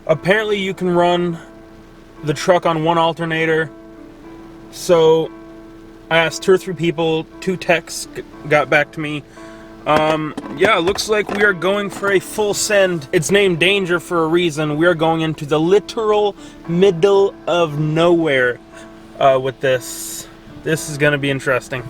Apparently you can run the truck on one alternator. So I asked 2 or 3 people, 2 techs got back to me. Yeah, it looks like we are going for a full send. It's named Danger for a reason. We are going into the literal middle of nowhere with this. This is gonna be interesting.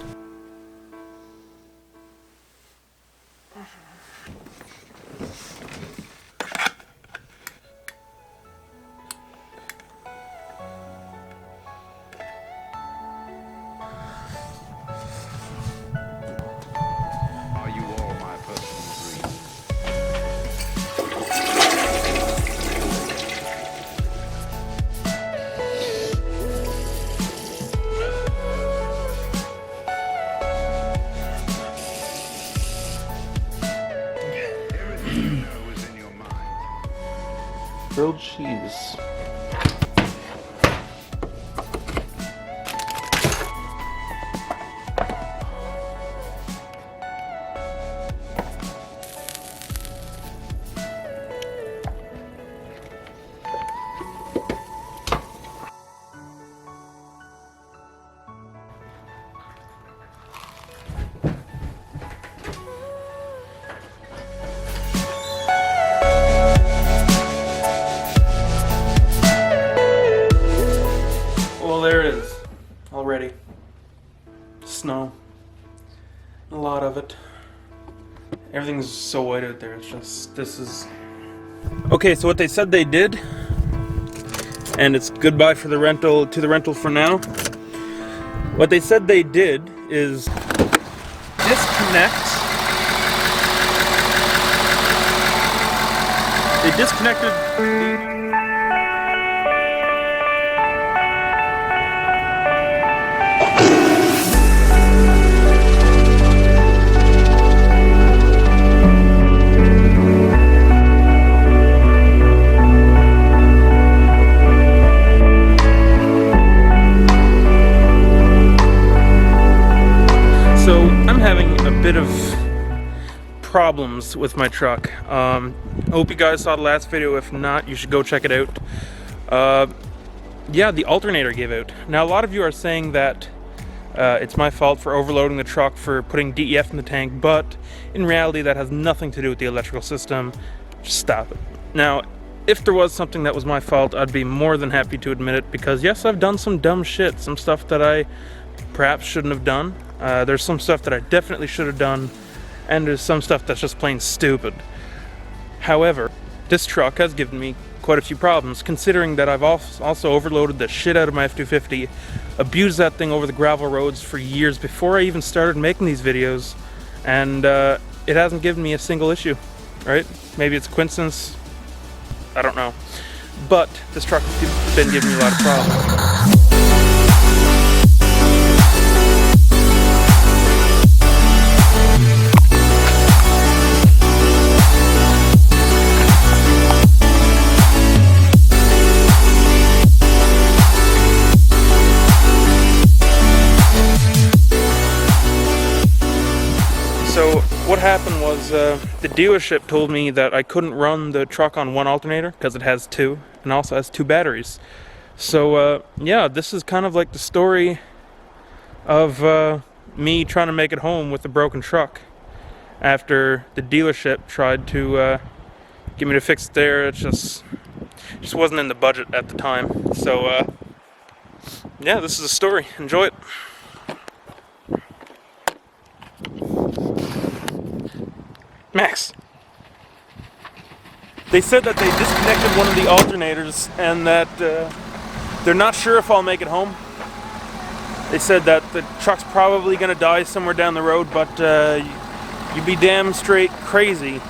Grilled cheese. There it is, already. Snow. A lot of it. Everything's so white out there, it's just, this is... Okay, so what they said they did, and it's goodbye for the rental, to the rental for now. What they said they did is disconnect. They disconnected the... bit of problems with my truck. I hope you guys saw the last video. If not, you should go check it out. Yeah, the alternator gave out. Now a lot of you are saying that it's my fault for overloading the truck, for putting DEF in the tank, but in reality that has nothing to do with the electrical system. Just stop it. Now if there was something that was my fault, I'd be more than happy to admit it, because yes, I've done some dumb shit, some stuff that I perhaps shouldn't have done. There's some stuff that I definitely should have done, and there's some stuff that's just plain stupid. However, this truck has given me quite a few problems, considering that I've also overloaded the shit out of my F-250, abused that thing over the gravel roads for years before I even started making these videos, and it hasn't given me a single issue, right? Maybe it's a coincidence, I don't know. But this truck has been giving me a lot of problems. So what happened was the dealership told me that I couldn't run the truck on one alternator because it has 2 and also has 2 batteries. So yeah, this is kind of like the story of me trying to make it home with a broken truck after the dealership tried to get me to fix it there. It just wasn't in the budget at the time. So yeah, this is the story. Enjoy it. Max. They said that they disconnected one of the alternators and that they're not sure if I'll make it home. They said that the truck's probably gonna die somewhere down the road, but you'd be damn straight crazy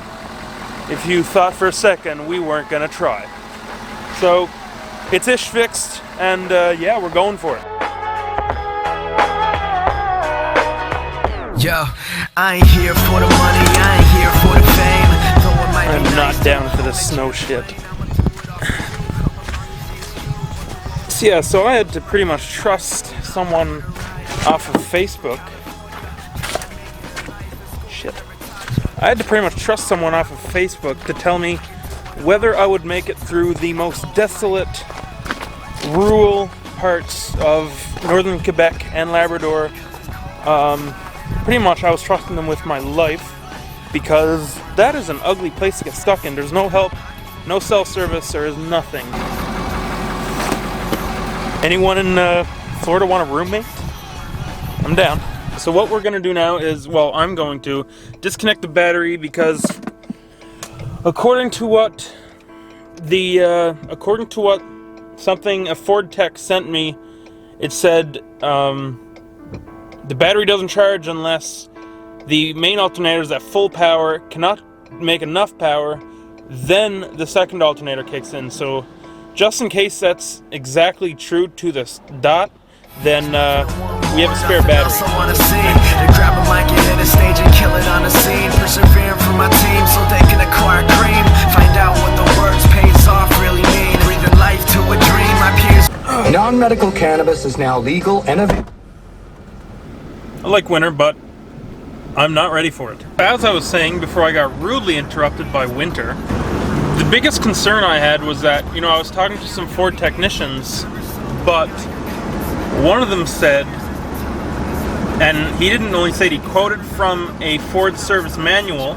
if you thought for a second we weren't gonna try. So it's ish fixed, and yeah, we're going for it. Yo, I ain't here for the money, I ain't here for the fame. I'm not down for this snow shit. So yeah, so I had to pretty much trust someone off of Facebook. Shit. I had to pretty much trust someone off of Facebook to tell me whether I would make it through the most desolate, rural parts of northern Quebec and Labrador. Pretty much I was trusting them with my life, because that is an ugly place to get stuck in. There's no help, no cell service, there is nothing. Anyone in Florida want a roommate? I'm down. So what we're gonna do now is, well, I'm going to disconnect the battery, because according to what something a Ford tech sent me, it said the battery doesn't charge unless the main alternator is at full power, cannot make enough power, then the second alternator kicks in. So just in case that's exactly true to this dot, then we have a spare battery. Grab a mic and hit a stage and kill it on the scene. Persevering for my team so they can acquire cream. Find out what the words pays off really mean. Breathing life to a dream. My peers. Non-medical cannabis is now legal and available. I like winter, but I'm not ready for it. As I was saying before I got rudely interrupted by winter, the biggest concern I had was that, you know, I was talking to some Ford technicians, but one of them said, and he didn't only say it, he quoted from a Ford service manual,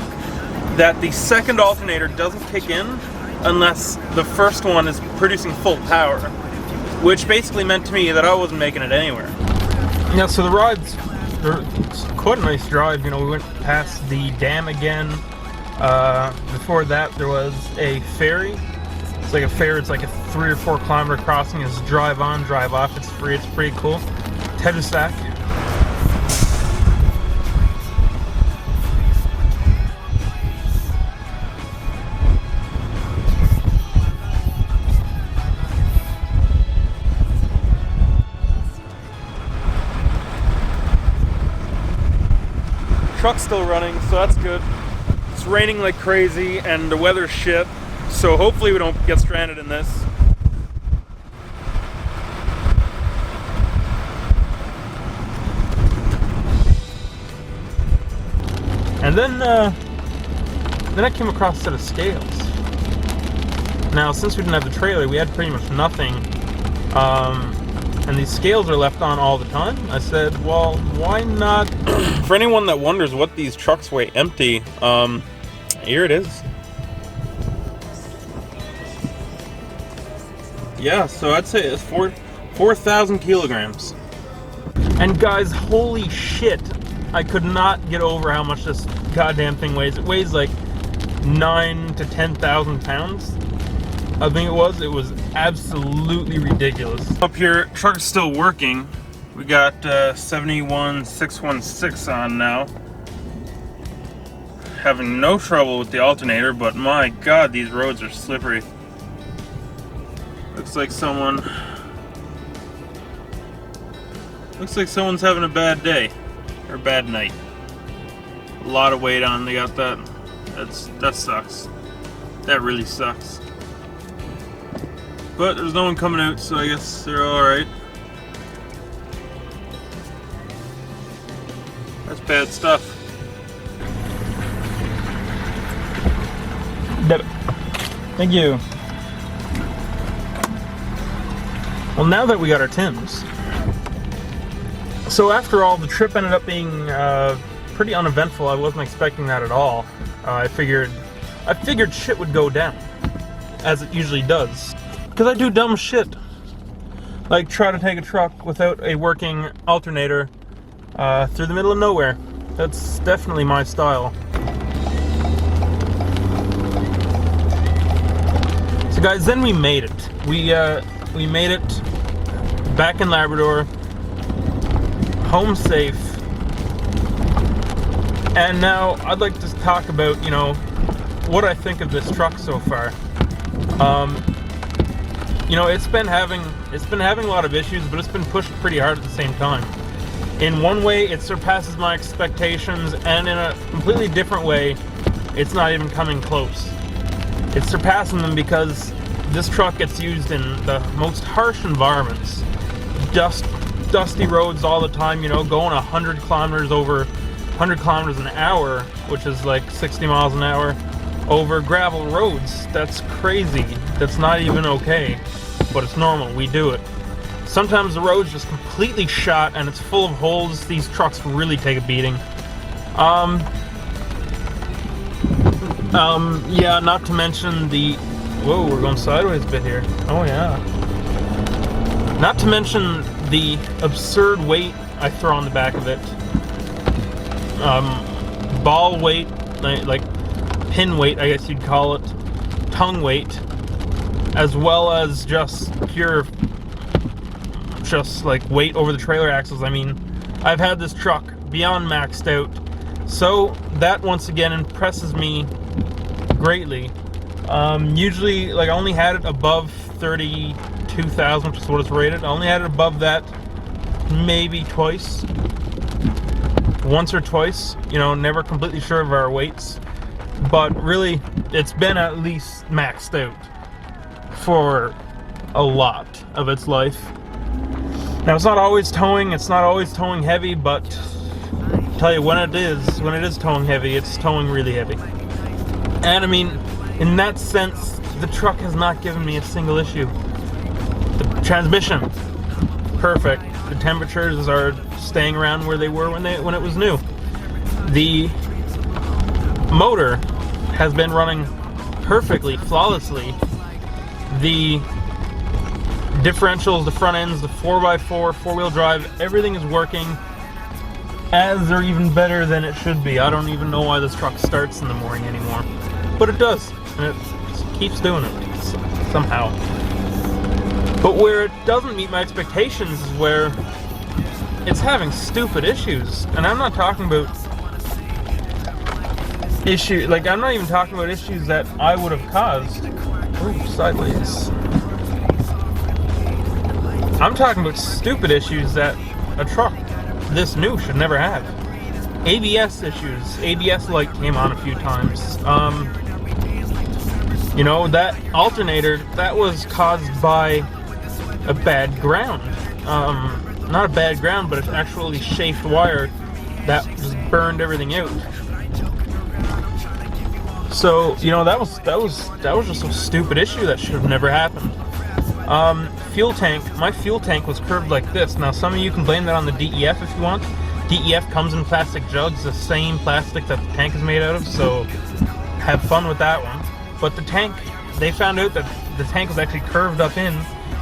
that the second alternator doesn't kick in unless the first one is producing full power, which basically meant to me that I wasn't making it anywhere. Yeah, so the ride's quite a nice drive. You know, we went past the dam again. Before that, there was a ferry. It's like a ferry. It's like a 3 or 4 kilometer crossing. It's drive on, drive off. It's free. It's pretty cool. Tedustack. Truck's still running, so that's good. It's raining like crazy and the weather's shit, so hopefully we don't get stranded in this. And then I came across a set of scales. Now, since we didn't have the trailer, we had pretty much nothing. And these scales are left on all the time. I said, well, why not? For anyone that wonders what these trucks weigh empty, here it is. Yeah, so I'd say it's 4,000 kilograms. And guys, holy shit, I could not get over how much this goddamn thing weighs. It weighs like 9,000 to 10,000 pounds. I think it was absolutely ridiculous. Up here, truck is still working. We got 71616 on now. Having no trouble with the alternator, but my god, these roads are slippery. Looks like someone's having a bad day or a bad night. A lot of weight on. They got that. That sucks. That really sucks. But there's no one coming out, so I guess they're alright. That's bad stuff. Debit. Thank you. Well, now that we got our Tims. So after all, the trip ended up being pretty uneventful. I wasn't expecting that at all. I figured shit would go down, as it usually does. Because I do dumb shit, like try to take a truck without a working alternator through the middle of nowhere. That's definitely my style. So guys, then we made it. We made it back in Labrador, home safe. And now I'd like to talk about, you know, what I think of this truck so far. You know, it's been having a lot of issues, but it's been pushed pretty hard at the same time. In one way, it surpasses my expectations, and in a completely different way, it's not even coming close. It's surpassing them because this truck gets used in the most harsh environments. Dusty roads all the time, you know, going 100 kilometers an hour, which is like 60 miles an hour, over gravel roads. That's crazy. That's not even okay, but it's normal. We do it. Sometimes the road's just completely shot and it's full of holes. These trucks really take a beating. Yeah, not to mention the... Whoa, we're going sideways a bit here. Oh yeah. Not to mention the absurd weight I throw on the back of it. Ball weight, like pin weight, I guess you'd call it. Tongue weight. As well as just pure... just like weight over the trailer axles. I mean, I've had this truck beyond maxed out, so that once again impresses me greatly. Usually, like, I only had it above 32,000, which is what it's rated. I only had it above that maybe twice, once or twice, you know, never completely sure of our weights, but really it's been at least maxed out for a lot of its life. Now, it's not always towing heavy, but I'll tell you, when it is towing heavy, it's towing really heavy. And I mean, in that sense, the truck has not given me a single issue. The transmission, perfect. The temperatures are staying around where they were when it was new. The motor has been running perfectly, flawlessly. The differentials, the front ends, the 4x4, four-wheel drive, everything is working as or even better than it should be. I don't even know why this truck starts in the morning anymore, but it does, and it keeps doing it somehow. But where it doesn't meet my expectations is where it's having stupid issues, and I'm not talking about I'm not even talking about issues that I would have caused. Ooh, sideways. I'm talking about stupid issues that a truck this new should never have. ABS issues. ABS light came on a few times. You know, that alternator, that was caused by a bad ground. Not a bad ground, but an actually chafed wire that just burned everything out. So, you know, that was just a stupid issue that should have never happened. Fuel tank. My fuel tank was curved like this. Now, some of you can blame that on the DEF if you want. DEF comes in plastic jugs, the same plastic that the tank is made out of, so have fun with that one. But the tank, they found out that the tank was actually curved up in,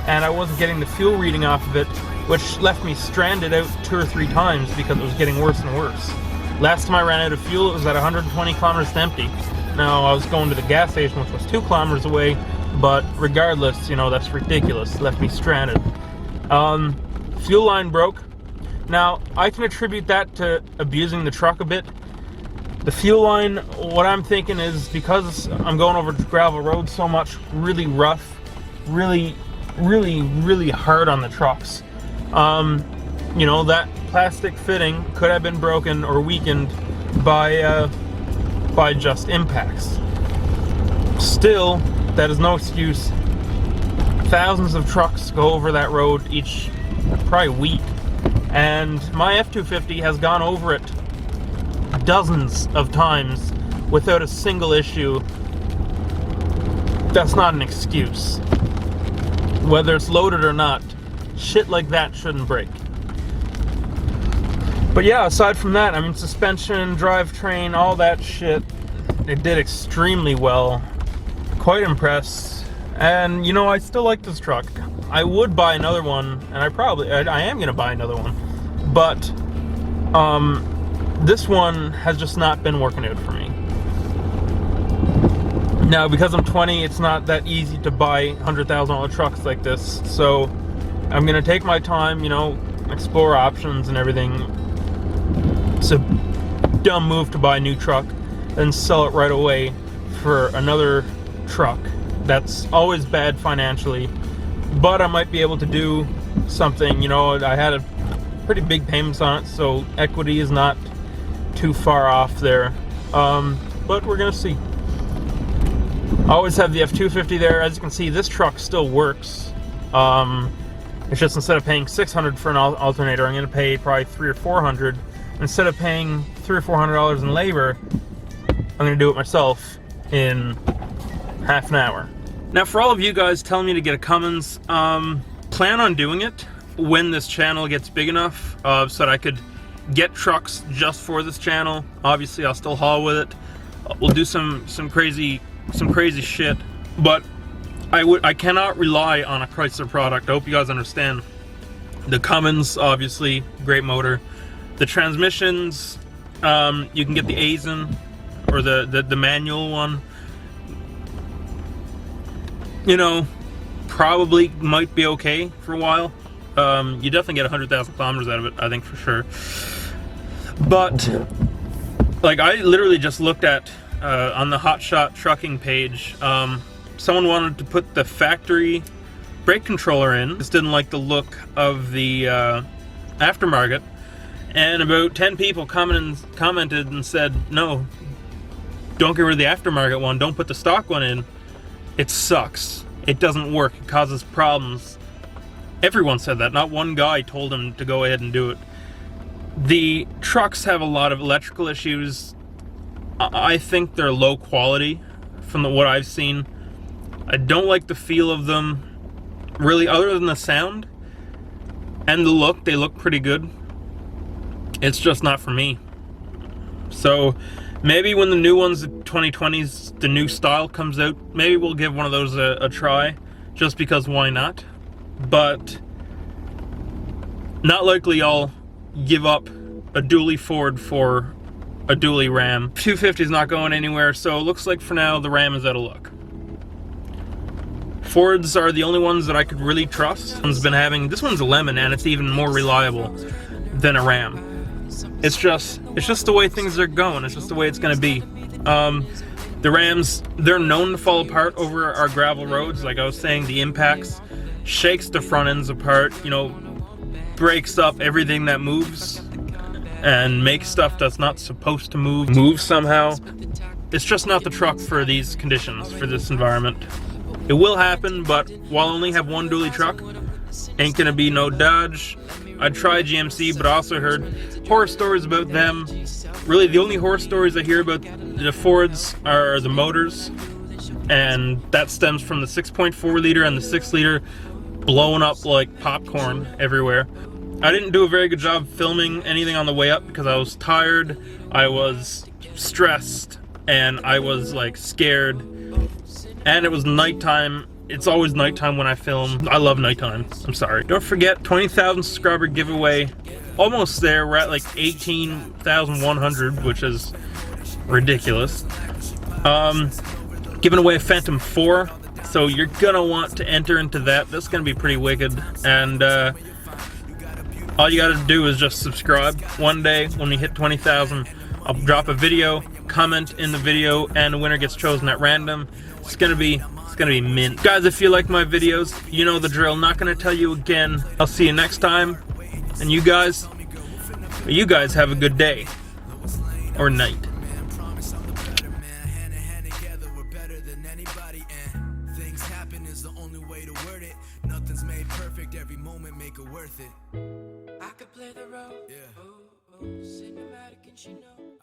and I wasn't getting the fuel reading off of it, which left me stranded out 2 or 3 times because it was getting worse and worse. Last time I ran out of fuel, it was at 120 kilometers empty. Now, I was going to the gas station, which was 2 kilometers away, but regardless, you know, that's ridiculous. It left me stranded. Fuel line broke. Now, I can attribute that to abusing the truck a bit. The fuel line, what I'm thinking is, because I'm going over gravel roads so much, really rough, really hard on the trucks. You know, that plastic fitting could have been broken or weakened by just impacts. Still, that is no excuse. Thousands of trucks go over that road each, probably week, and my F-250 has gone over it dozens of times without a single issue. That's not an excuse. Whether it's loaded or not, shit like that shouldn't break. But yeah, aside from that, I mean, suspension, drivetrain, all that shit, it did extremely well. Quite impressed. And, you know, I still like this truck. I would buy another one, and I am going to buy another one. But, this one has just not been working out for me. Now, because I'm 20, it's not that easy to buy $100,000 trucks like this. So, I'm going to take my time, you know, explore options and everything. It's a dumb move to buy a new truck, then sell it right away for another truck. That's always bad financially, but I might be able to do something. You know, I had a pretty big payments on it, so equity is not too far off there. But we're gonna see. I always have the F-250 there. As you can see, this truck still works. It's just, instead of paying $600 for an alternator, I'm gonna pay probably $300 or $400. Instead of paying $300 or $400 in labor, I'm gonna do it myself in half an hour. Now, for all of you guys telling me to get a Cummins, plan on doing it when this channel gets big enough, so that I could get trucks just for this channel. Obviously, I'll still haul with it. We'll do some crazy shit, but I cannot rely on a Chrysler product. I hope you guys understand. The Cummins, obviously, great motor. The transmissions, you can get the Aisin or the manual one. You know, probably might be okay for a while. You definitely get 100,000 kilometers out of it, I think, for sure. But like, I literally just looked at on the Hotshot trucking page, someone wanted to put the factory brake controller in. Just didn't like the look of the aftermarket, and about 10 people commented and said, no, don't get rid of the aftermarket one, don't put the stock one in. It sucks. It doesn't work. It causes problems. Everyone said that. Not one guy told him to go ahead and do it. The trucks have a lot of electrical issues. I think they're low quality from what I've seen. I don't like the feel of them, really, other than the sound and the look. They look pretty good. It's just not for me. So maybe when the new ones, the 2020s, the new style comes out, maybe we'll give one of those a try, just because why not? But not likely I'll give up a dually Ford for a dually Ram. 250 is not going anywhere, so it looks like for now the Ram is out of luck. Fords are the only ones that I could really trust. This one's a lemon, and it's even more reliable than a Ram. It's just the way things are going. It's just the way it's going to be. The Rams, they're known to fall apart over our gravel roads. Like I was saying, the impacts shakes the front ends apart, you know, breaks up everything that moves and makes stuff that's not supposed to move somehow. It's just not the truck for these conditions, for this environment. It will happen, but while I only have one dually truck, ain't gonna be no Dodge. I tried GMC, but I also heard horror stories about them. Really, the only horror stories I hear about the Fords are the motors, and that stems from the 6.4 liter and the 6 liter blowing up like popcorn everywhere. I didn't do a very good job filming anything on the way up because I was tired, I was stressed, and I was like scared, and it was nighttime. It's always nighttime when I film. I love nighttime. I'm sorry. Don't forget, 20,000 subscriber giveaway. Almost there. We're at like 18,100, which is ridiculous. Giving away a Phantom 4. So you're gonna want to enter into that. That's gonna be pretty wicked. And all you gotta do is just subscribe. One day when we hit 20,000, I'll drop a video, comment in the video, and the winner gets chosen at random. It's gonna be mint. Guys, if you like my videos, you know the drill. Not gonna tell you again. I'll see you next time. And you guys have a good day. Or night. Nothing's made perfect, every moment make it worth it. I could play the role, cinematic and she know.